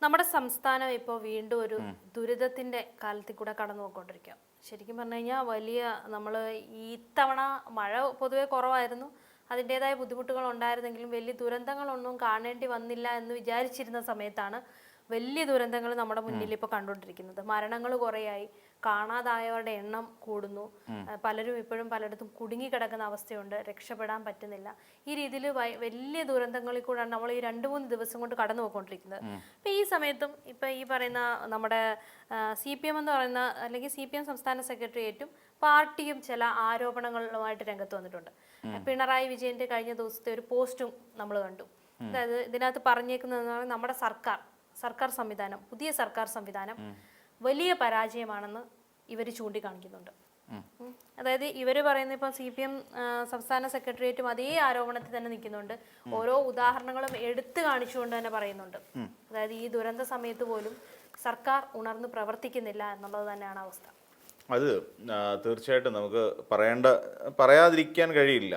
നമ്മുടെ സംസ്ഥാനം ഇപ്പോൾ വീണ്ടും ഒരു ദുരിതത്തിന്റെ കാലത്തിൽ കൂടെ കടന്നു പോയിക്കൊണ്ടിരിക്കുക. ശരിക്കും പറഞ്ഞു കഴിഞ്ഞാൽ വലിയ നമ്മൾ ഈ തവണ മഴ പൊതുവെ കുറവായിരുന്നു, അതിൻ്റെതായ ബുദ്ധിമുട്ടുകൾ ഉണ്ടായിരുന്നെങ്കിലും വലിയ ദുരന്തങ്ങളൊന്നും കാണേണ്ടി വന്നില്ല എന്ന് വിചാരിച്ചിരുന്ന സമയത്താണ് വലിയ ദുരന്തങ്ങൾ നമ്മുടെ മുന്നിൽ ഇപ്പോൾ കണ്ടുകൊണ്ടിരിക്കുന്നത്. മരണങ്ങൾ കുറേയായി, കാണാതായവരുടെ എണ്ണം കൂടുന്നു, പലരും ഇപ്പോഴും പലയിടത്തും കുടുങ്ങിക്കിടക്കുന്ന അവസ്ഥയുണ്ട്, രക്ഷപ്പെടാൻ പറ്റുന്നില്ല. ഈ രീതിയിൽ വലിയ ദുരന്തങ്ങളിൽ കൂടെയാണ് നമ്മൾ ഈ 2-3 ദിവസം കൊണ്ട് കടന്നു പോയിക്കൊണ്ടിരിക്കുന്നത്. അപ്പം ഈ സമയത്തും ഇപ്പം ഈ പറയുന്ന നമ്മുടെ CPM എന്ന് പറയുന്ന അല്ലെങ്കിൽ CPM സംസ്ഥാന സെക്രട്ടേറിയറ്റും പാർട്ടിയും ചില ആരോപണങ്ങളുമായിട്ട് രംഗത്ത് വന്നിട്ടുണ്ട്. പിണറായി വിജയന്റെ കഴിഞ്ഞ ദിവസത്തെ ഒരു പോസ്റ്റും നമ്മൾ കണ്ടു. അതായത് ഇതിനകത്ത് പറഞ്ഞേക്കുന്നതെന്ന് നമ്മുടെ സർക്കാർ സംവിധാനം, പുതിയ സർക്കാർ സംവിധാനം വലിയ പരാജയമാണെന്ന് ഇവർ ചൂണ്ടിക്കാണിക്കുന്നുണ്ട്. അതായത് ഇവർ പറയുന്ന ഇപ്പം CPM സംസ്ഥാന സെക്രട്ടേറിയറ്റും അതേ ആരോപണത്തിൽ തന്നെ നിൽക്കുന്നുണ്ട്. ഓരോ ഉദാഹരണങ്ങളും എടുത്തു കാണിച്ചുകൊണ്ട് തന്നെ പറയുന്നുണ്ട്. അതായത് ഈ ദുരന്ത സമയത്ത് പോലും സർക്കാർ ഉണർന്ന് പ്രവർത്തിക്കുന്നില്ല എന്നുള്ളത് തന്നെയാണ് അവസ്ഥ. അത് തീർച്ചയായിട്ടും നമുക്ക് പറയാതിരിക്കാൻ കഴിയില്ല.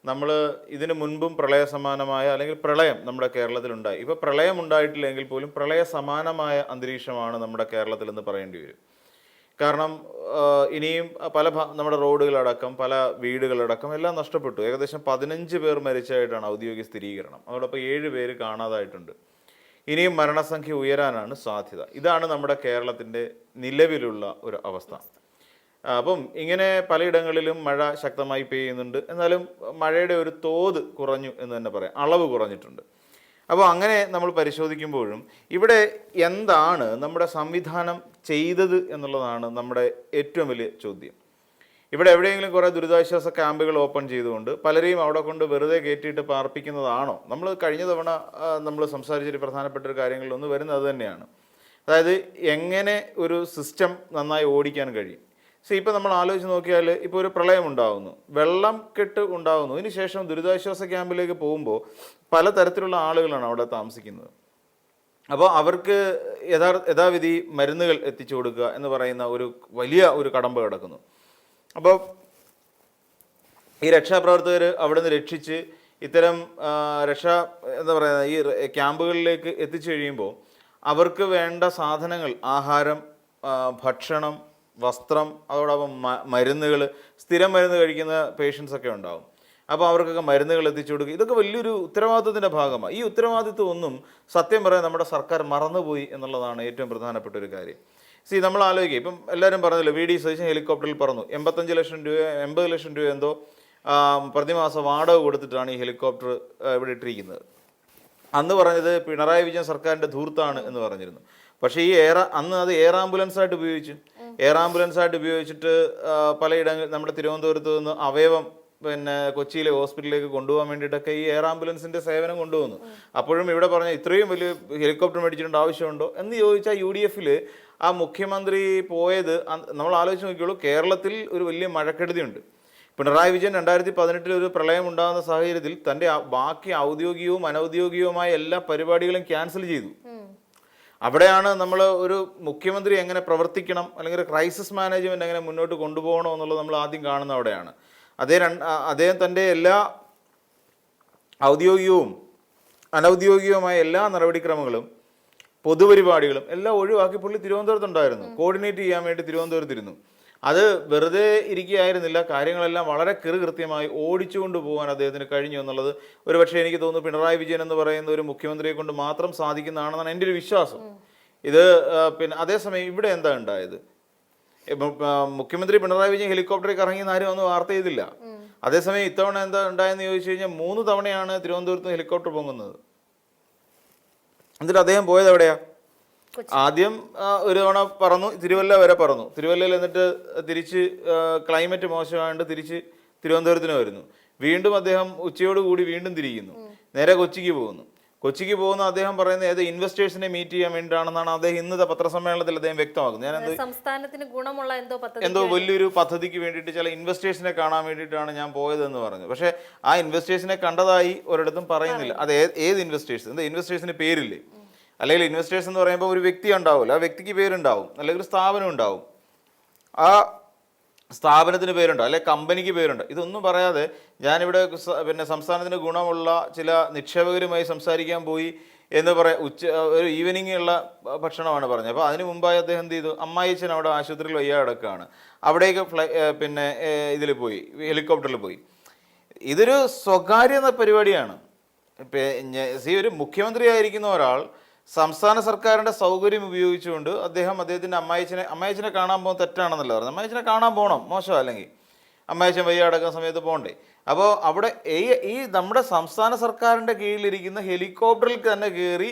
നമ്മൾ ഇതിനു മുൻപും പ്രളയ സമാനമായ അല്ലെങ്കിൽ പ്രളയം നമ്മുടെ കേരളത്തിലുണ്ടായി. ഇപ്പോൾ പ്രളയം ഉണ്ടായിട്ടില്ലെങ്കിൽ പോലും പ്രളയ സമാനമായ അന്തരീക്ഷമാണ് നമ്മുടെ കേരളത്തിൽ എന്ന് പറയേണ്ടി വരും. കാരണം ഇനിയും നമ്മുടെ റോഡുകളടക്കം പല വീടുകളടക്കം എല്ലാം നഷ്ടപ്പെട്ടു. ഏകദേശം 15 പേർ മരിച്ചതായിട്ടാണ് ഔദ്യോഗിക സ്ഥിരീകരണം. അതോടൊപ്പം 7 പേര് കാണാതായിട്ടുണ്ട്. ഇനിയും മരണസംഖ്യ ഉയരാനാണ് സാധ്യത. ഇതാണ് നമ്മുടെ കേരളത്തിൻ്റെ നിലവിലുള്ള ഒരു അവസ്ഥ. അപ്പം ഇങ്ങനെ പലയിടങ്ങളിലും മഴ ശക്തമായി പെയ്യുന്നുണ്ട്. എന്നാലും മഴയുടെ ഒരു തോത് കുറഞ്ഞു എന്ന് തന്നെ പറയാം, അളവ് കുറഞ്ഞിട്ടുണ്ട്. അപ്പോൾ അങ്ങനെ നമ്മൾ പരിശോധിക്കുമ്പോഴും ഇവിടെ എന്താണ് നമ്മുടെ സംവിധാനം ചെയ്തത് എന്നുള്ളതാണ് നമ്മുടെ ഏറ്റവും വലിയ ചോദ്യം. ഇവിടെ എവിടെയെങ്കിലും കുറേ ദുരിതാശ്വാസ ക്യാമ്പുകൾ ഓപ്പൺ ചെയ്തുകൊണ്ട് പലരെയും അവിടെ കൊണ്ട് വെറുതെ കയറ്റിയിട്ട് പാർപ്പിക്കുന്നതാണോ? നമ്മൾ കഴിഞ്ഞ തവണ നമ്മൾ സംസാരിച്ചൊരു പ്രധാനപ്പെട്ട ഒരു കാര്യങ്ങളിലൊന്ന് വരുന്നത് അത് തന്നെയാണ്. അതായത് എങ്ങനെ ഒരു സിസ്റ്റം നന്നായി ഓടിക്കാൻ കഴിയും. ഇപ്പോൾ നമ്മൾ ആലോചിച്ച് നോക്കിയാൽ ഇപ്പോൾ ഒരു പ്രളയം ഉണ്ടാകുന്നു, വെള്ളം കെട്ട് ഉണ്ടാകുന്നു, ഇതിന് ശേഷം ദുരിതാശ്വാസ ക്യാമ്പിലേക്ക് പോകുമ്പോൾ പലതരത്തിലുള്ള ആളുകളാണ് അവിടെ താമസിക്കുന്നത്. അപ്പോൾ അവർക്ക് യഥാവിധി മരുന്നുകൾ എത്തിച്ചു കൊടുക്കുക എന്ന് പറയുന്ന വലിയ ഒരു കടമ്പ കിടക്കുന്നു. അപ്പോൾ ഈ രക്ഷാപ്രവർത്തകർ അവിടെ നിന്ന് രക്ഷിച്ച് ഇത്തരം ഈ ക്യാമ്പുകളിലേക്ക് എത്തിച്ചു കഴിയുമ്പോൾ അവർക്ക് വേണ്ട സാധനങ്ങൾ, ആഹാരം, ഭക്ഷണം, വസ്ത്രം, അതോടൊപ്പം മരുന്നുകൾ, സ്ഥിരം മരുന്ന് കഴിക്കുന്ന പേഷ്യൻസൊക്കെ ഉണ്ടാവും. അപ്പോൾ അവർക്കൊക്കെ മരുന്നുകൾ എത്തിച്ചു കൊടുക്കുക. ഇതൊക്കെ വലിയൊരു ഉത്തരവാദിത്വത്തിൻ്റെ ഭാഗമാണ്. ഈ ഉത്തരവാദിത്വം ഒന്നും സത്യം പറയാൻ നമ്മുടെ സർക്കാർ മറന്നുപോയി എന്നുള്ളതാണ് ഏറ്റവും പ്രധാനപ്പെട്ട ഒരു കാര്യം. നമ്മൾ ആലോചിക്കുക, ഇപ്പം എല്ലാവരും പറഞ്ഞല്ലോ VD സതീശൻ ഹെലികോപ്റ്ററിൽ പറന്നു, 85 ലക്ഷം രൂപ 80 ലക്ഷം രൂപ എന്തോ പ്രതിമാസം വാടക കൊടുത്തിട്ടാണ് ഈ ഹെലികോപ്റ്റർ ഇവിടെ ഇട്ടിരിക്കുന്നത്. അന്ന് പറഞ്ഞത് പിണറായി വിജയൻ സർക്കാരിൻ്റെ ധൂർത്താണ് എന്ന് പറഞ്ഞിരുന്നു. പക്ഷേ അന്ന് അത് എയർ ആംബുലൻസായിട്ട് ഉപയോഗിച്ചിട്ട് പലയിടങ്ങളിൽ നമ്മുടെ തിരുവനന്തപുരത്ത് നിന്ന് അവയവം കൊച്ചിയിലെ ഹോസ്പിറ്റലിലേക്ക് കൊണ്ടുപോകാൻ വേണ്ടിയിട്ടൊക്കെ ഈ എയർ ആംബുലൻസിൻ്റെ സേവനം കൊണ്ടുപോകുന്നു. അപ്പോഴും ഇവിടെ പറഞ്ഞ ഇത്രയും വലിയ ഹെലികോപ്റ്റർ മേടിച്ചിട്ടുണ്ട് ആവശ്യമുണ്ടോ എന്ന് ചോദിച്ചാൽ UDF ആ മുഖ്യമന്ത്രി പോയത് നമ്മൾ ആലോചിച്ച് നോക്കിയുള്ളൂ. കേരളത്തിൽ ഒരു വലിയ മഴക്കെടുതിയുണ്ട്. പിണറായി വിജയൻ 2018 ഒരു പ്രളയം ഉണ്ടാകുന്ന സാഹചര്യത്തിൽ തൻ്റെ ബാക്കി ഔദ്യോഗികവും അനൗദ്യോഗികവുമായ എല്ലാ പരിപാടികളും ക്യാൻസൽ ചെയ്തു. അവിടെയാണ് നമ്മൾ ഒരു മുഖ്യമന്ത്രി എങ്ങനെ പ്രവർത്തിക്കണം അല്ലെങ്കിൽ ഒരു ക്രൈസിസ് മാനേജ്മെൻറ്റ് എങ്ങനെ മുന്നോട്ട് കൊണ്ടുപോകണം എന്നുള്ളത് നമ്മൾ ആദ്യം കാണുന്ന അവിടെയാണ്. അദ്ദേഹം തൻ്റെ എല്ലാ ഔദ്യോഗികവും അനൗദ്യോഗികവുമായ എല്ലാ നടപടിക്രമങ്ങളും പൊതുപരിപാടികളും എല്ലാം ഒഴിവാക്കി പുള്ളി തിരുവനന്തപുരത്തുണ്ടായിരുന്നു. കോർഡിനേറ്റ് ചെയ്യാൻ വേണ്ടി തിരുവനന്തപുരത്തിരുന്നു. അത് വെറുതെ ഇരിക്കുകയായിരുന്നില്ല, കാര്യങ്ങളെല്ലാം വളരെ കൃത്യമായി ഓടിച്ചുകൊണ്ട് പോകാൻ അദ്ദേഹത്തിന് കഴിഞ്ഞു എന്നുള്ളത് ഒരുപക്ഷെ എനിക്ക് തോന്നുന്നു പിണറായി വിജയൻ എന്ന് പറയുന്ന ഒരു മുഖ്യമന്ത്രിയെ കൊണ്ട് മാത്രം സാധിക്കുന്നതാണെന്നാണ് എൻ്റെ ഒരു വിശ്വാസം. അതേസമയം ഇവിടെ എന്താ ഉണ്ടായത്? മുഖ്യമന്ത്രി പിണറായി വിജയൻ ഹെലികോപ്റ്ററിൽ ഇറങ്ങിയെന്ന് ആരും ഒന്നും വാർത്ത ചെയ്തില്ല. അതേസമയം ഇത്തവണ എന്താ ഉണ്ടായെന്ന് ചോദിച്ചു കഴിഞ്ഞാൽ 3 തവണയാണ് തിരുവനന്തപുരത്ത് നിന്ന് ഹെലികോപ്റ്റർ പൊങ്ങുന്നത്. എന്നിട്ട് അദ്ദേഹം പോയത് എവിടെയാ? ആദ്യം ഒരു തവണ പറന്നു, തിരുവല്ല വരെ പറന്നു. തിരുവല്ലയിൽ എന്നിട്ട് തിരിച്ച് ക്ലൈമറ്റ് മോശമായതുകൊണ്ട് തിരിച്ച് തിരുവനന്തപുരത്തിന് വരുന്നു. വീണ്ടും അദ്ദേഹം ഉച്ചയോടുകൂടി വീണ്ടും തിരിക്കുന്നു, നേരെ കൊച്ചിക്ക് പോകുന്ന അദ്ദേഹം പറയുന്നത് ഏത് ഇൻവെസ്റ്റേഴ്സിനെ മീറ്റ് ചെയ്യാൻ വേണ്ടിയിട്ടാണെന്നാണ് അദ്ദേഹം ഇന്നത്തെ പത്രസമ്മേളനത്തിൽ അദ്ദേഹം വ്യക്തമാക്കുന്നത്. സംസ്ഥാനത്തിന് ഗുണമുള്ള എന്തോ വലിയൊരു പദ്ധതിക്ക് വേണ്ടിയിട്ട് ചില ഇൻവെസ്റ്റേഴ്സിനെ കാണാൻ വേണ്ടിയിട്ടാണ് ഞാൻ പോയതെന്ന് പറഞ്ഞു. പക്ഷേ ആ ഇൻവെസ്റ്റേഴ്സിനെ കണ്ടതായി ഒരിടത്തും പറയുന്നില്ല. അത് ഏത് ഇൻവെസ്റ്റേഴ്സ്? എന്താ ഇൻവെസ്റ്റേഴ്സിന് പേരില്ലേ? അല്ലെങ്കിൽ ഇൻവെസ്റ്റേഴ്സ് എന്ന് പറയുമ്പോൾ ഒരു വ്യക്തി ഉണ്ടാവില്ല, ആ വ്യക്തിക്ക് പേരുണ്ടാവും, അല്ലെങ്കിൽ ഒരു സ്ഥാപനം ഉണ്ടാവും, ആ സ്ഥാപനത്തിന് പേരുണ്ടോ, അല്ലെങ്കിൽ കമ്പനിക്ക് പേരുണ്ടോ? ഇതൊന്നും പറയാതെ ഞാനിവിടെ സംസ്ഥാനത്തിന് ഗുണമുള്ള ചില നിക്ഷേപകരുമായി സംസാരിക്കാൻ പോയി എന്ന് പറയാം. ഒരു ഈവനിങ് ഉള്ള ഭക്ഷണമാണ് പറഞ്ഞത്. അപ്പോൾ അതിന് മുമ്പായി അദ്ദേഹം എന്ത് ചെയ്തു, അമ്മായിച്ചൻ അവിടെ ആശുപത്രിയിൽ വയ്യ കിടക്കുകയാണ്, അവിടേക്ക് പിന്നെ ഇതിൽ പോയി, ഹെലികോപ്റ്ററിൽ പോയി. ഇതൊരു സ്വകാര്യ പരിപാടിയാണ്. ഒരു മുഖ്യമന്ത്രി ആയിരിക്കുന്ന ഒരാൾ സംസ്ഥാന സർക്കാരിൻ്റെ സൗകര്യം ഉപയോഗിച്ചുകൊണ്ട് അദ്ദേഹത്തിൻ്റെ അമ്മായിച്ചനെ കാണാൻ പോകുന്ന തെറ്റാണെന്നല്ല പറഞ്ഞത്. അമ്മായിച്ചനെ കാണാൻ പോകണം, മോശം, അല്ലെങ്കിൽ അമ്മായിച്ചൻ വയ്യ അടക്കുന്ന സമയത്ത് പോകണ്ടേ. അപ്പോൾ അവിടെ ഈ നമ്മുടെ സംസ്ഥാന സർക്കാരിൻ്റെ കീഴിലിരിക്കുന്ന ഹെലികോപ്റ്ററിൽ തന്നെ കയറി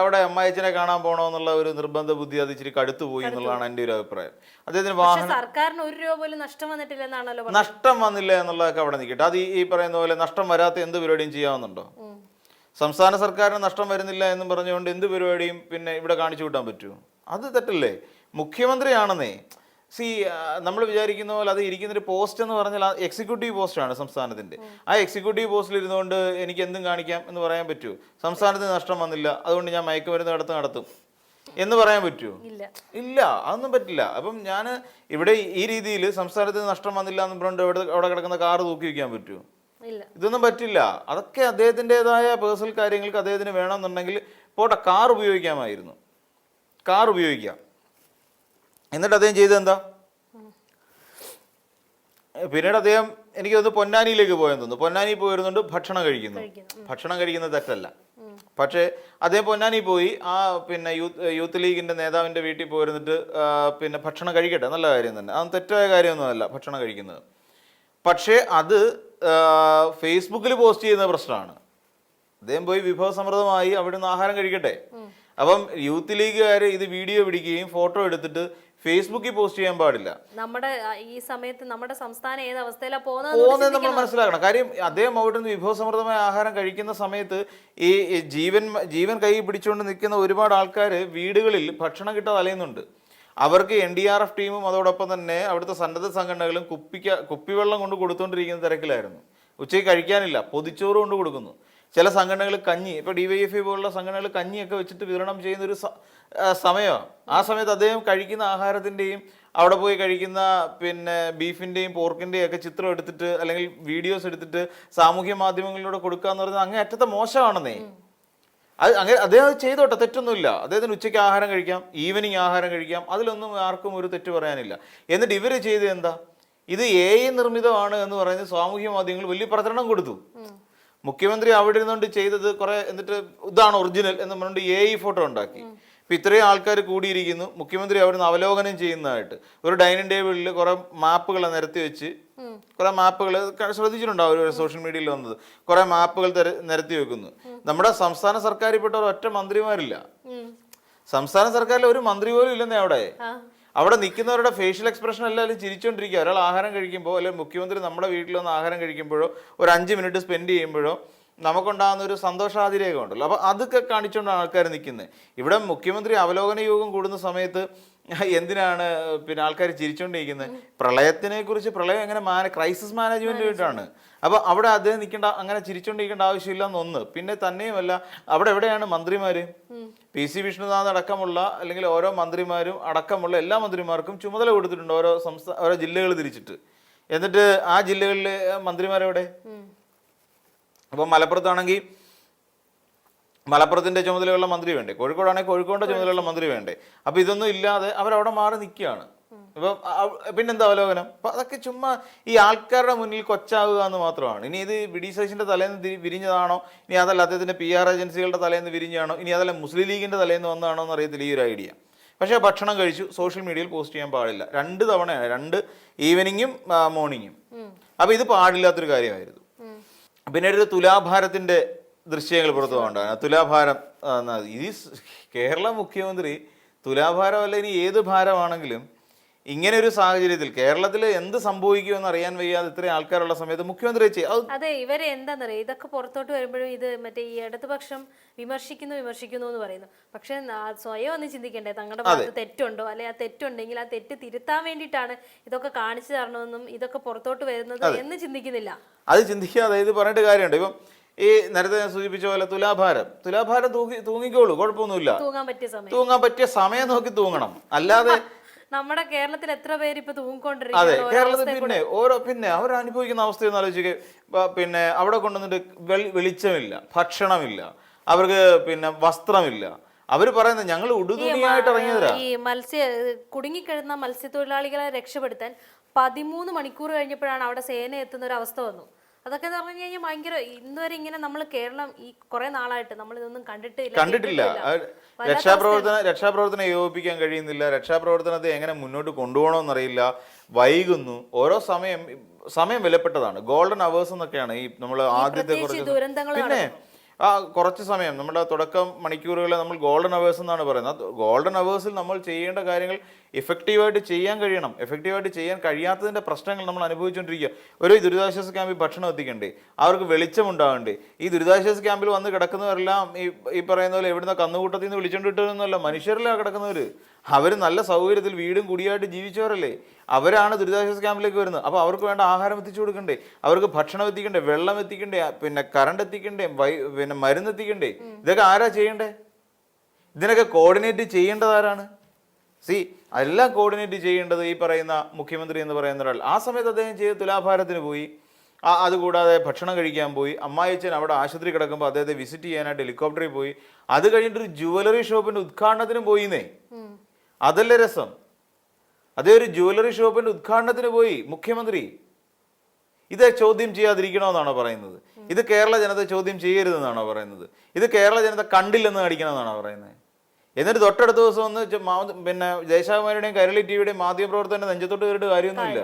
അവിടെ അമ്മായിച്ചനെ കാണാൻ പോകണമെന്നുള്ള ഒരു നിർബന്ധ ബുദ്ധി അത് ഇച്ചിരി കടുത്തു പോയി എന്നുള്ളതാണ് എൻ്റെ ഒരു അഭിപ്രായം. അദ്ദേഹത്തിന് വാഹനം സർക്കാരിന് 1 രൂപ പോലും നഷ്ടം വന്നിട്ടില്ലെന്നാണല്ലോ. നഷ്ടം വന്നില്ല എന്നുള്ളതൊക്കെ അവിടെ നിൽക്കട്ടെ. അത് ഈ പറയുന്ന പോലെ നഷ്ടം വരാത്ത എന്ത് പരിപാടിയും ചെയ്യാവുന്നുണ്ടോ? സംസ്ഥാന സർക്കാരിന് നഷ്ടം വരുന്നില്ല എന്നും പറഞ്ഞുകൊണ്ട് എന്ത് പരിപാടിയും പിന്നെ ഇവിടെ കാണിച്ചു കൂട്ടാൻ പറ്റുമോ? അത് തെറ്റല്ലേ? മുഖ്യമന്ത്രിയാണെന്നേ. നമ്മൾ വിചാരിക്കുന്ന പോലെ അത് ഇരിക്കുന്നൊരു പോസ്റ്റ് എന്ന് പറഞ്ഞാൽ എക്സിക്യൂട്ടീവ് പോസ്റ്റാണ് സംസ്ഥാനത്തിൻ്റെ. ആ എക്സിക്യൂട്ടീവ് പോസ്റ്റിൽ ഇരുന്നുകൊണ്ട് എനിക്ക് എന്തും കാണിക്കാം എന്ന് പറയാൻ പറ്റുമോ? സംസ്ഥാനത്തിന് നഷ്ടം വന്നില്ല, അതുകൊണ്ട് ഞാൻ മയക്കുമരുന്ന് നടത്തും എന്ന് പറയാൻ പറ്റുമോ? ഇല്ല, അതൊന്നും പറ്റില്ല. അപ്പം ഞാൻ ഇവിടെ ഈ രീതിയിൽ സംസ്ഥാനത്തിന് നഷ്ടം വന്നില്ല എന്ന് പറഞ്ഞിട്ട് അവിടെ കിടക്കുന്ന കാറ് തൂക്കി വയ്ക്കാൻ പറ്റുമോ? ഇതൊന്നും പറ്റില്ല. അതൊക്കെ അദ്ദേഹത്തിൻ്റെതായ പേഴ്സണൽ കാര്യങ്ങൾക്ക് അദ്ദേഹത്തിന് വേണമെന്നുണ്ടെങ്കിൽ പോട്ടെ, കാർ ഉപയോഗിക്കാമായിരുന്നു, കാർ ഉപയോഗിക്കാം. എന്നിട്ട് അദ്ദേഹം ചെയ്തത് എന്താ? പിന്നീട് അദ്ദേഹം എനിക്ക് തോന്നുന്നു പൊന്നാനിയിലേക്ക് പോയെന്ന് തോന്നുന്നു. പൊന്നാനി പോയിരുന്നുണ്ട് ഭക്ഷണം കഴിക്കുന്നത് തെറ്റല്ല. പക്ഷേ അദ്ദേഹം പൊന്നാനി പോയി ആ പിന്നെ യൂത്ത് ലീഗിൻ്റെ നേതാവിൻ്റെ വീട്ടിൽ പോയിരുന്നിട്ട് പിന്നെ ഭക്ഷണം കഴിക്കട്ടെ, നല്ല കാര്യം തന്നെ, അത് തെറ്റായ കാര്യമൊന്നുമല്ല ഭക്ഷണം കഴിക്കുന്നത്. പക്ഷേ അത് ഫേസ്ബുക്കിൽ പോസ്റ്റ് ചെയ്യുന്ന പ്രശ്നമാണ്. അദ്ദേഹം പോയി വിഭവസമൃദ്ധമായി അവിടെ നിന്ന് ആഹാരം കഴിക്കട്ടെ. അപ്പം യൂത്ത് ലീഗുകാർ ഇത് വീഡിയോ പിടിക്കുകയും ഫോട്ടോ എടുത്തിട്ട് ഫേസ്ബുക്കിൽ പോസ്റ്റ് ചെയ്യാൻ പാടില്ല. നമ്മുടെ ഈ സമയത്ത് നമ്മുടെ സംസ്ഥാനം ഏത് അവസ്ഥയിലാണ് പോകുന്നത് നമ്മൾ മനസ്സിലാക്കണം. കാര്യം അദ്ദേഹം അവിടെ നിന്ന് വിഭവസമൃദ്ധമായ ആഹാരം കഴിക്കുന്ന സമയത്ത് ഈ ജീവൻ കൈ പിടിച്ചുകൊണ്ട് നിൽക്കുന്ന ഒരുപാട് ആൾക്കാർ വീടുകളിൽ ഭക്ഷണം കിട്ടാതെ അലയുന്നുണ്ട്. അവർക്ക് NDRF ടീമും അതോടൊപ്പം തന്നെ അവിടുത്തെ സന്നദ്ധ സംഘടനകളും കുപ്പിവെള്ളം കൊണ്ട് കൊടുത്തുകൊണ്ടിരിക്കുന്ന തിരക്കിലായിരുന്നു. ഉച്ചയ്ക്ക് കഴിക്കാനില്ല, പൊതിച്ചോറ് കൊണ്ട് കൊടുക്കുന്നു. ചില സംഘടനകൾ കഞ്ഞി, ഇപ്പോൾ DYFI പോലുള്ള സംഘടനകൾ കഞ്ഞിയൊക്കെ വെച്ചിട്ട് വിതരണം ചെയ്യുന്നൊരു സമയമാണ്. ആ സമയത്ത് അദ്ദേഹം കഴിക്കുന്ന ആഹാരത്തിൻ്റെയും അവിടെ പോയി കഴിക്കുന്ന പിന്നെ ബീഫിൻ്റെയും പോർക്കിൻ്റെയും ഒക്കെ ചിത്രം എടുത്തിട്ട് അല്ലെങ്കിൽ വീഡിയോസ് എടുത്തിട്ട് സാമൂഹ്യ മാധ്യമങ്ങളിലൂടെ കൊടുക്കുക എന്ന് പറഞ്ഞാൽ അങ്ങേ അറ്റത്തെ മോശമാണെന്നേ. അങ്ങനെ അദ്ദേഹം ചെയ്തോട്ടെ, തെറ്റൊന്നുമില്ല. അദ്ദേഹത്തിന് ഉച്ചയ്ക്ക് ആഹാരം കഴിക്കാം, ഈവനിങ് ആഹാരം കഴിക്കാം, അതിലൊന്നും ആർക്കും ഒരു തെറ്റ് പറയാനില്ല. എന്നിട്ട് ഇവർ ചെയ്ത് എന്താ, ഇത് AI നിർമ്മിതമാണ് എന്ന് പറയുന്നത് സാമൂഹ്യ മാധ്യമങ്ങൾ വലിയ പ്രചരണം കൊടുത്തു. മുഖ്യമന്ത്രി അവിടെ ഇരുന്നുകൊണ്ട് ചെയ്തത് കുറെ, എന്നിട്ട് ഇതാണ് ഒറിജിനൽ എന്ന് പറഞ്ഞുകൊണ്ട് AI ഫോട്ടോ ഉണ്ടാക്കി. ഇപ്പം ഇത്രയും ആൾക്കാർ കൂടിയിരിക്കുന്നു, മുഖ്യമന്ത്രി അവിടെ നിന്ന് അവലോകനം ചെയ്യുന്നതായിട്ട് ഒരു ഡൈനിങ് ടേബിളിൽ കുറെ മാപ്പുകൾ നിരത്തി വെച്ച്, കുറെ മാപ്പുകൾ ശ്രദ്ധിച്ചിട്ടുണ്ടാവും ഒരു സോഷ്യൽ മീഡിയയിൽ വന്നത്, കുറെ മാപ്പുകൾ നിരത്തി വെക്കുന്നു. നമ്മുടെ സംസ്ഥാന സർക്കാരിൽപ്പെട്ട ഒരൊറ്റ മന്ത്രിമാരില്ല, സംസ്ഥാന സർക്കാരിൽ ഒരു മന്ത്രി പോലും ഇല്ലെന്നേ. അവിടെ നിൽക്കുന്നവരുടെ ഫേഷ്യൽ എക്സ്പ്രഷൻ എല്ലാവരും ചിരിച്ചുകൊണ്ടിരിക്കുക. ഒരാൾ ആഹാരം കഴിക്കുമ്പോൾ അല്ലെങ്കിൽ മുഖ്യമന്ത്രി നമ്മുടെ വീട്ടിൽ വന്ന് ആഹാരം കഴിക്കുമ്പോഴോ ഒരു 5 മിനിറ്റ് സ്പെൻഡ് ചെയ്യുമ്പോഴോ നമുക്കുണ്ടാകുന്ന ഒരു സന്തോഷാതിരേകം ഉണ്ടല്ലോ. അപ്പോൾ അതൊക്കെ കാണിച്ചുകൊണ്ടാണ് ആൾക്കാർ നിൽക്കുന്നത്. ഇവിടെ മുഖ്യമന്ത്രി അവലോകന യോഗം കൂടുന്ന സമയത്ത് എന്തിനാണ് പിന്നെ ആൾക്കാർ ചിരിച്ചുകൊണ്ടിരിക്കുന്നത്? പ്രളയത്തിനെ കുറിച്ച്, പ്രളയം എങ്ങനെ ക്രൈസിസ് മാനേജ്മെന്റ് ആയിട്ടാണ്. അപ്പോൾ അവിടെ അദ്ദേഹം നിൽക്കേണ്ട, അങ്ങനെ ചിരിച്ചുകൊണ്ടിരിക്കേണ്ട ആവശ്യമില്ല എന്നൊന്ന്. പിന്നെ തന്നെയുമല്ല, അവിടെ എവിടെയാണ് മന്ത്രിമാർ? PC വിഷ്ണുനാഥ് അടക്കമുള്ള അല്ലെങ്കിൽ ഓരോ മന്ത്രിമാരും അടക്കമുള്ള എല്ലാ മന്ത്രിമാർക്കും ചുമതല കൊടുത്തിട്ടുണ്ട് ഓരോ ജില്ലകൾ തിരിച്ചിട്ട്. എന്നിട്ട് ആ ജില്ലകളിലെ മന്ത്രിമാരെവിടെ? അപ്പം മലപ്പുറത്താണെങ്കിൽ മലപ്പുറത്തിൻ്റെ ചുമതലയുള്ള മന്ത്രി വേണ്ടേ? കോഴിക്കോടാണെങ്കിൽ കോഴിക്കോടിൻ്റെ ചുമതലയുള്ള മന്ത്രി വേണ്ടേ? അപ്പം ഇതൊന്നും ഇല്ലാതെ അവരവിടെ മാറി നിൽക്കുകയാണ്. ഇപ്പം പിന്നെന്താ അവലോകനം? അപ്പം അതൊക്കെ ചുമ്മാ ഈ ആൾക്കാരുടെ മുന്നിൽ കൊച്ചാവുക എന്ന് മാത്രമാണ്. ഇനി ഇത് BD സതീശൻ്റെ തലേന്ന് വിരിഞ്ഞതാണോ, ഇനി അതല്ല അദ്ദേഹത്തിൻ്റെ PR ഏജൻസികളുടെ തലേന്ന് വിരിഞ്ഞാണോ, ഇനി അതല്ല മുസ്ലിം ലീഗിൻ്റെ തലേന്ന് വന്നതാണോ എന്ന് അറിയത്തില്ല ഈ ഒരു ഐഡിയ. പക്ഷേ ഭക്ഷണം കഴിച്ചു, സോഷ്യൽ മീഡിയയിൽ പോസ്റ്റ് ചെയ്യാൻ പാടില്ല. 2 തവണയാണ്, 2 ഈവനിങ്ങും മോർണിംഗും. അപ്പോൾ ഇത് പാടില്ലാത്തൊരു കാര്യമായിരുന്നു. പിന്നെ ഒരു തുലാഭാരത്തിൻ്റെ ദൃശ്യങ്ങൾ പുറത്തു പോകണ്ടാണ്. തുലാഭാരം, ഈ കേരള മുഖ്യമന്ത്രി തുലാഭാരമല്ല ഇനി ഏത് ഭാരമാണെങ്കിലും ഇങ്ങനെ ഒരു സാഹചര്യത്തിൽ കേരളത്തിൽ എന്ത് സംഭവിക്കുമെന്ന് അറിയാൻ വയ്യാതെ ഇത്രയും ആൾക്കാരുള്ള സമയത്ത് മുഖ്യമന്ത്രി അതെ, ഇവരെ എന്താണെന്നറിയാം, ഇതൊക്കെ പുറത്തോട്ട് വരുമ്പോഴും ഇത് മറ്റേ ഈ ഇടതുപക്ഷം വിമർശിക്കുന്നു എന്ന് പറയുന്നു. പക്ഷെ സ്വയം ഒന്ന് ചിന്തിക്കണ്ടേ, തങ്ങളുടെ ഭാഗത്ത് തെറ്റുണ്ടോ, അല്ലെ ആ തെറ്റുണ്ടെങ്കിൽ ആ തെറ്റ് തിരുത്താൻ വേണ്ടിയിട്ടാണ് ഇതൊക്കെ കാണിച്ചു തരണമെന്നും ഇതൊക്കെ പുറത്തോട്ട് വരുന്നത് എന്ന് ചിന്തിക്കുന്നില്ല. അത് ചിന്തിക്കാതെ ഇത് പറഞ്ഞിട്ട് കാര്യമുണ്ട്. ഇപ്പം ഈ നേരത്തെ ഞാൻ സൂചിപ്പിച്ച പോലെ തുലാഭാരം തൂങ്ങിക്കോളൂ, കുഴപ്പമൊന്നുമില്ല. തൂങ്ങാൻ പറ്റിയ സമയം നോക്കി തൂങ്ങണം, അല്ലാതെ നമ്മുടെ കേരളത്തിൽ എത്ര പേര് ഇപ്പൊ അതെ, കേരളത്തിൽ പിന്നെ അവരനുഭവിക്കുന്ന അവസ്ഥയൊന്നും ആലോചിക്കുക. പിന്നെ അവിടെ കൊണ്ടുവന്നിട്ട് വെളിച്ചമില്ല, ഭക്ഷണമില്ല, അവർക്ക് പിന്നെ വസ്ത്രമില്ല. അവർ പറയുന്നത് ഞങ്ങൾ ഉടുതുണിയായിട്ട് ഇറങ്ങിയതാ. ഈ കുടുങ്ങിക്കിടന്ന മത്സ്യത്തൊഴിലാളികളെ രക്ഷപ്പെടുത്താൻ 13 മണിക്കൂർ കഴിഞ്ഞപ്പോഴാണ് അവിടെ സേന എത്തുന്ന ഒരു അവസ്ഥ വന്നു. അതൊക്കെ എന്ന് പറഞ്ഞു കഴിഞ്ഞാൽ ഭയങ്കര ഇന്നുവരെ ഇങ്ങനെ നമ്മൾ കേരളം ഈ കുറെ നാളായിട്ട് നമ്മൾ ഇതൊന്നും കണ്ടിട്ടില്ല. രക്ഷാപ്രവർത്തനം ഏകോപിപ്പിക്കാൻ കഴിയുന്നില്ല. രക്ഷാപ്രവർത്തനത്തെ എങ്ങനെ മുന്നോട്ട് കൊണ്ടുപോകണമെന്നറിയില്ല. വൈകുന്നു. ഓരോ സമയം വിലപ്പെട്ടതാണ്. ഗോൾഡൻ അവേഴ്സ് എന്നൊക്കെയാണ് ഈ നമ്മൾ ആദ്യത്തെ പിന്നെ കുറച്ച് സമയം നമ്മുടെ തുടക്കം മണിക്കൂറുകളെ നമ്മൾ ഗോൾഡൻ അവേഴ്സ് എന്നാണ് പറയുന്നത്. ഗോൾഡൻ അവേഴ്സിൽ നമ്മൾ ചെയ്യേണ്ട കാര്യങ്ങൾ എഫക്റ്റീവായിട്ട് ചെയ്യാൻ കഴിയണം. എഫക്റ്റീവായിട്ട് ചെയ്യാൻ കഴിയാത്തതിൻ്റെ പ്രശ്നങ്ങൾ നമ്മൾ അനുഭവിച്ചുകൊണ്ടിരിക്കുക. ഒരു ദുരിതാശ്വാസ ക്യാമ്പിൽ ഭക്ഷണം എത്തിക്കണ്ടേ, അവർക്ക് വെളിച്ചമുണ്ടാകണ്ടേ? ഈ ദുരിതാശ്വാസ ക്യാമ്പിൽ വന്ന് കിടക്കുന്നവരെല്ലാം ഈ പറയുന്ന പോലെ എവിടുന്ന കന്നുകൂട്ടത്തിൽ നിന്ന് വിളിച്ചുകൊണ്ട് കിട്ടുന്നല്ല, മനുഷ്യരല്ല കിടക്കുന്നവർ. അവർ നല്ല സൗകര്യത്തിൽ വീടും കുടിയായിട്ട് ജീവിച്ചവരല്ലേ. അവരാണ് ദുരിതാശ്വാസ ക്യാമ്പിലേക്ക് വരുന്നത്. അപ്പോൾ അവർക്ക് വേണ്ട ആഹാരം എത്തിച്ചു കൊടുക്കണ്ടേ, അവർക്ക് ഭക്ഷണം എത്തിക്കണ്ടേ, വെള്ളം എത്തിക്കണ്ടേ, പിന്നെ കറണ്ട് എത്തിക്കണ്ടേ, പിന്നെ മരുന്ന് എത്തിക്കണ്ടേ? ഇതൊക്കെ ആരാ ചെയ്യണ്ടേ? ഇതിനൊക്കെ കോർഡിനേറ്റ് ചെയ്യേണ്ടത് ആരാണ്? എല്ലാം കോർഡിനേറ്റ് ചെയ്യേണ്ടത് ഈ പറയുന്ന മുഖ്യമന്ത്രി എന്ന് പറയുന്ന ഒരാൾ. ആ സമയത്ത് അദ്ദേഹം ചെയ്ത് തുലാഭാരത്തിന് പോയി. അതുകൂടാതെ ഭക്ഷണം കഴിക്കാൻ പോയി. അമ്മായിച്ചൻ അവിടെ ആശുപത്രി കിടക്കുമ്പോൾ അദ്ദേഹത്തെ വിസിറ്റ് ചെയ്യാനായിട്ട് ഹെലികോപ്റ്ററിൽ പോയി. അത് കഴിഞ്ഞിട്ടൊരു ജുവലറി ഷോപ്പിന്റെ ഉദ്ഘാടനത്തിനും പോയിന്നേ. അതല്ലേ രസം. അതേ ഒരു ജുവലറി ഷോപ്പിന്റെ ഉദ്ഘാടനത്തിന് പോയി മുഖ്യമന്ത്രി. ഇത് ചോദ്യം ചെയ്യാതിരിക്കണമെന്നാണോ പറയുന്നത്? ഇത് കേരള ജനത ചോദ്യം ചെയ്യരുതെന്നാണോ പറയുന്നത്? ഇത് കേരള ജനത കണ്ടില്ലെന്ന് കാണിക്കണമെന്നാണോ പറയുന്നത്? എന്നിട്ട് തൊട്ടടുത്ത ദിവസം ഒന്ന് പിന്നെ ജയശാകുമാരുടെയും കൈരളി ടിവിയുടെയും മാധ്യമപ്രവർത്തകന്റെ നെഞ്ചത്തോട്ട് കയറിയിട്ട് കാര്യമൊന്നുമില്ല.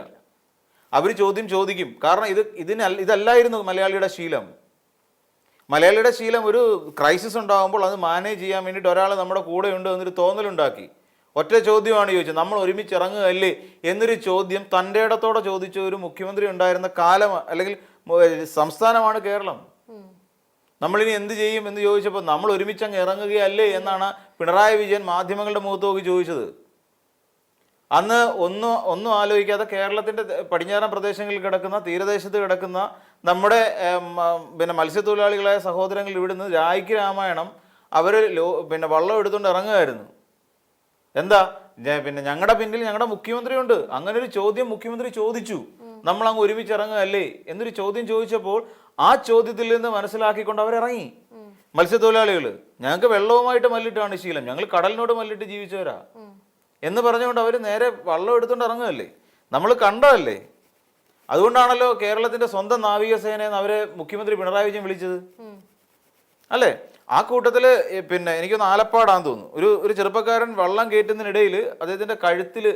അവർ ചോദിക്കും. കാരണം ഇതല്ലായിരുന്നു മലയാളിയുടെ ശീലം. മലയാളിയുടെ ശീലം ഒരു ക്രൈസിസ് ഉണ്ടാകുമ്പോൾ അത് മാനേജ് ചെയ്യാൻ വേണ്ടിയിട്ട് ഒരാൾ നമ്മുടെ കൂടെ ഉണ്ട് എന്നൊരു തോന്നലുണ്ടാക്കി. ഒറ്റ ചോദ്യമാണ് ചോദിച്ചത്, നമ്മൾ ഒരുമിച്ച് ഇറങ്ങുകയല്ലേ എന്നൊരു ചോദ്യം തൻ്റെ ഇടത്തോടെ ചോദിച്ച ഒരു മുഖ്യമന്ത്രി ഉണ്ടായിരുന്ന കാലം അല്ലെങ്കിൽ സംസ്ഥാനമാണ് കേരളം. നമ്മളിനി എന്ത് ചെയ്യും എന്ന് ചോദിച്ചപ്പോൾ നമ്മൾ ഒരുമിച്ച് അങ്ങ് ഇറങ്ങുകയല്ലേ എന്നാണ് പിണറായി വിജയൻ മാധ്യമങ്ങളുടെ മുഖത്ത് നോക്കി ചോദിച്ചത്. അന്ന് ഒന്നും ആലോചിക്കാതെ കേരളത്തിൻ്റെ പടിഞ്ഞാറൻ പ്രദേശങ്ങളിൽ കിടക്കുന്ന, തീരദേശത്ത് കിടക്കുന്ന നമ്മുടെ പിന്നെ മത്സ്യത്തൊഴിലാളികളായ സഹോദരങ്ങൾ ഇവിടുന്ന് രായ്ക്ക് രാമായണം അവർ പിന്നെ വള്ളം എടുത്തുകൊണ്ട് ഇറങ്ങുമായിരുന്നു. എന്താ പിന്നെ ഞങ്ങളുടെ പിന്നിൽ ഞങ്ങളുടെ മുഖ്യമന്ത്രിയുണ്ട്. അങ്ങനെ ഒരു ചോദ്യം മുഖ്യമന്ത്രി ചോദിച്ചു. നമ്മൾ അങ്ങ് ഒരുമിച്ച് ഇറങ്ങുകയല്ലേ എന്നൊരു ചോദ്യം ചോദിച്ചപ്പോൾ ആ ചോദ്യത്തിൽ നിന്ന് മനസ്സിലാക്കിക്കൊണ്ട് അവരിറങ്ങി. മത്സ്യത്തൊഴിലാളികൾ ഞങ്ങൾക്ക് വെള്ളവുമായിട്ട് മല്ലിട്ടാണ് ശീലം, ഞങ്ങൾ കടലിനോട് മല്ലിട്ട് ജീവിച്ചവരാ എന്ന് പറഞ്ഞുകൊണ്ട് അവർ നേരെ വള്ളം എടുത്തുകൊണ്ട് ഇറങ്ങുകയല്ലേ. നമ്മൾ കണ്ടതല്ലേ. അതുകൊണ്ടാണല്ലോ കേരളത്തിന്റെ സ്വന്തം നാവികസേനയെന്ന് അവരെ മുഖ്യമന്ത്രി പിണറായി വിജയൻ വിളിച്ചത് അല്ലേ. ആ കൂട്ടത്തിൽ പിന്നെ എനിക്കൊന്ന് ആലപ്പാടാന്ന് തോന്നുന്നു, ഒരു ചെറുപ്പക്കാരൻ വള്ളം കയറ്റുന്നതിനിടയിൽ അദ്ദേഹത്തിൻ്റെ കഴുത്തിൽ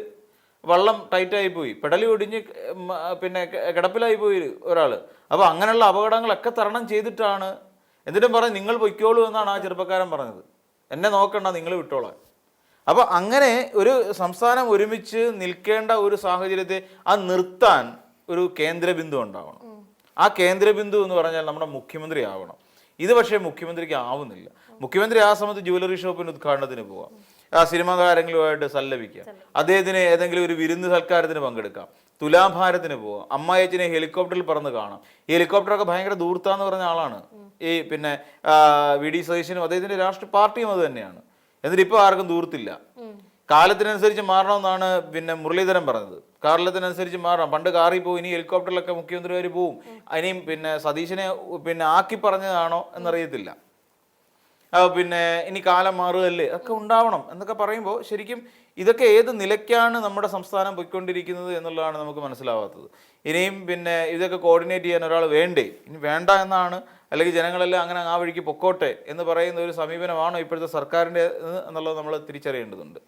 വള്ളം ടൈറ്റായി പോയി, പെടലി ഒടിഞ്ഞ് പിന്നെ കിടപ്പിലായി പോയി ഒരാൾ. അപ്പോൾ അങ്ങനെയുള്ള അപകടങ്ങളൊക്കെ തരണം ചെയ്തിട്ടാണ്. എന്നിട്ടും പറഞ്ഞ് നിങ്ങൾ പൊയ്ക്കോളൂ എന്നാണ് ആ ചെറുപ്പക്കാരൻ പറഞ്ഞത്. എന്നെ നോക്കണ്ട, നിങ്ങൾ വിട്ടോളാം. അപ്പോൾ അങ്ങനെ ഒരു സംസ്ഥാനം ഒരുമിച്ച് നിൽക്കേണ്ട ഒരു സാഹചര്യത്തെ അത് നിർത്താൻ ഒരു കേന്ദ്രബിന്ദു ഉണ്ടാവണം. ആ കേന്ദ്രബിന്ദു എന്ന് പറഞ്ഞാൽ നമ്മുടെ മുഖ്യമന്ത്രി ആവണം. ഇത് പക്ഷേ മുഖ്യമന്ത്രിക്ക് ആവുന്നില്ല. മുഖ്യമന്ത്രി ആ സമയത്ത് ജുവലറി ഷോപ്പിന് ഉദ്ഘാടനത്തിന് പോവാം, ആ സിനിമാ താരങ്ങളുമായിട്ട് സല്ലപിക്കാം, അദ്ദേഹത്തിന് ഏതെങ്കിലും ഒരു വിരുന്ന് സൽക്കാരത്തിന് പങ്കെടുക്കാം, തുലാഭാരത്തിന് പോവാം, അമ്മായച്ചനെ ഹെലികോപ്റ്ററിൽ പറന്ന് കാണാം. ഈ ഹെലികോപ്റ്ററൊക്കെ ഭയങ്കര ദൂർത്താന്ന് പറഞ്ഞ ആളാണ് ഈ പിന്നെ വി.ഡി. സതീശനും അദ്ദേഹത്തിന്റെ രാഷ്ട്രീയ പാർട്ടിയും അത് തന്നെയാണ്. എന്നിട്ട് ഇപ്പോൾ ആർക്കും ദൂർത്തില്ല. കാലത്തിനനുസരിച്ച് മാറണമെന്നാണ് പിന്നെ മുരളീധരൻ പറഞ്ഞത്. കാലത്തിനനുസരിച്ച് മാറാം. പണ്ട് കാറിൽ പോകും, ഇനി ഹെലികോപ്റ്ററിലൊക്കെ മുഖ്യമന്ത്രിമാർ പോവും. ഇനിയും പിന്നെ സതീശനെ പിന്നെ ആക്കി പറഞ്ഞതാണോ എന്നറിയത്തില്ല. പിന്നെ ഇനി കാലം മാറുകയല്ലേ, ഒക്കെ ഉണ്ടാവണം എന്നൊക്കെ പറയുമ്പോൾ ശരിക്കും ഇതൊക്കെ ഏത് നിലയ്ക്കാണ് നമ്മുടെ സംസ്ഥാനം പോയിക്കൊണ്ടിരിക്കുന്നത് എന്നുള്ളതാണ് നമുക്ക് മനസ്സിലാവാത്തത്. ഇനിയും പിന്നെ ഇതൊക്കെ കോർഡിനേറ്റ് ചെയ്യാൻ ഒരാൾ വേണ്ടേ? ഇനി വേണ്ട എന്നാണ്, അല്ലെങ്കിൽ ജനങ്ങളെല്ലാം അങ്ങനെ ആ വഴിക്ക് പൊക്കോട്ടെ എന്ന് പറയുന്ന ഒരു സമീപനമാണോ ഇപ്പോഴത്തെ സർക്കാരിൻ്റെ എന്നുള്ളത് നമ്മൾ തിരിച്ചറിയേണ്ടതുണ്ട്.